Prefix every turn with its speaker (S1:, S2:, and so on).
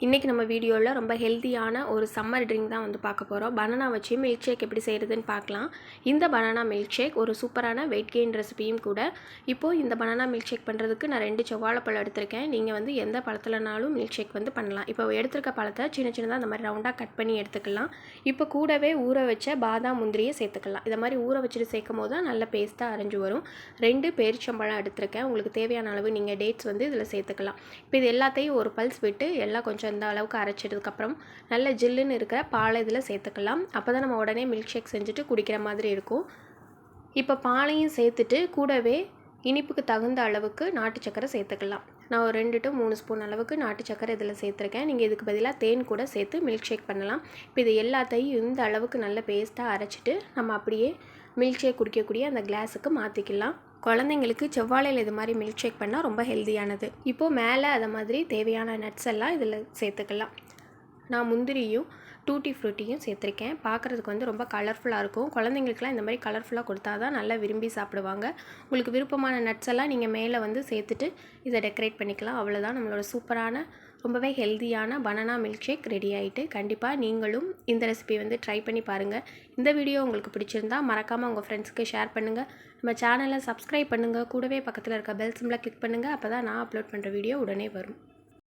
S1: இன்றைக்கி நம்ம வீடியோவில் ரொம்ப ஹெல்த்தியான ஒரு சம்மர் ட்ரிங்க் தான் வந்து பார்க்க போகிறோம். பனானா வச்சு மில்க் ஷேக் எப்படி செய்கிறதுன்னு பார்க்கலாம். இந்த பனானா மில்க் ஷேக் ஒரு சூப்பரான வெயிட் கெயின் ரெசிபியும் கூட. இப்போது இந்த பனானா மில்க் ஷேக் பண்ணுறதுக்கு நான் 2 செவ்வாழைப்பழம் எடுத்திருக்கேன். நீங்கள் வந்து எந்த பழத்துலனாலும் மில்க் ஷேக் வந்து பண்ணலாம். இப்போ எடுத்திருக்க பழத்தை சின்ன சின்னதாக அந்த மாதிரி ரவுண்டாக கட் பண்ணி எடுத்துக்கலாம். இப்போ கூடவே ஊற வச்ச பாதாம் முந்திரியை சேர்த்துக்கலாம். இதை மாதிரி ஊற வச்சுட்டு சேர்க்கும் போது தான் நல்ல பேஸ்ட்டாக அரைஞ்சு வரும். 2 பேரிச்சம்பழம் எடுத்திருக்கேன். உங்களுக்கு தேவையான அளவு நீங்கள் டேட்ஸ் வந்து இதில் சேர்த்துக்கலாம். இப்போ இது எல்லாத்தையும் ஒரு பல்ஸ் விட்டு எல்லாம் கொஞ்சம் இந்த அளவுக்கு அரைச்சதுக்கப்புறம் நல்ல ஜில்லுன்னு இருக்கிற பாலை இதில் சேர்த்துக்கலாம். அப்போ தான் நம்ம உடனே மில்க் ஷேக் செஞ்சுட்டு குடிக்கிற மாதிரி இருக்கும். இப்போ பாலையும் சேர்த்துட்டு கூடவே இனிப்புக்கு தகுந்த அளவுக்கு நாட்டு சக்கரை சேர்த்துக்கலாம். நான் ஒரு 2 to 3 ஸ்பூன் அளவுக்கு நாட்டு சக்கரை இதில் சேர்த்துருக்கேன். நீங்கள் இதுக்கு பதிலாக தேன் கூட சேர்த்து மில்க் ஷேக் பண்ணலாம். இப்போ இது எல்லாத்தையும் இந்த அளவுக்கு நல்ல பேஸ்ட்டாக அரைச்சிட்டு நம்ம அப்படியே மில்க் ஷேக் குடிக்கக்கூடிய அந்த கிளாஸுக்கு மாற்றிக்கலாம். குழந்தைங்களுக்கு செவ்வாழையில் இது மாதிரி மில்க் ஷேக் பண்ணால் ரொம்ப ஹெல்த்தியானது. இப்போது மேலே அதை மாதிரி தேவையான நட்ஸ் எல்லாம் இதில் சேர்த்துக்கலாம். நான் முந்திரியும் டூட்டி ஃப்ரூட்டியும் சேர்த்துருக்கேன். பார்க்குறதுக்கு வந்து ரொம்ப கலர்ஃபுல்லாக இருக்கும். குழந்தைங்களுக்குலாம் இந்த மாதிரி கலர்ஃபுல்லாக கொடுத்தா தான் நல்லா விரும்பி சாப்பிடுவாங்க. உங்களுக்கு விருப்பமான நட்ஸ் எல்லாம் நீங்கள் மேலே வந்து சேர்த்துட்டு இதை டெக்கரேட் பண்ணிக்கலாம். அவ்வளோதான், நம்மளோட சூப்பரான ரொம்பவே ஹெல்த்தியான பனானா மில்க் ஷேக் ரெடி ஆகிட்டு. கண்டிப்பாக நீங்களும் இந்த ரெசிபி வந்து ட்ரை பண்ணி பாருங்கள். இந்த வீடியோ உங்களுக்கு பிடிச்சிருந்தால் மறக்காமல் உங்கள் ஃப்ரெண்ட்ஸ்க்கு ஷேர் பண்ணுங்கள். நம்ம சேனலை சப்ஸ்கிரைப் பண்ணுங்கள். கூடவே பக்கத்தில் இருக்க பெல் சிம்பிளை கிளிக் பண்ணுங்கள். அப்போ தான் நான் அப்லோட் பண்ணுற வீடியோ உடனே வரும்.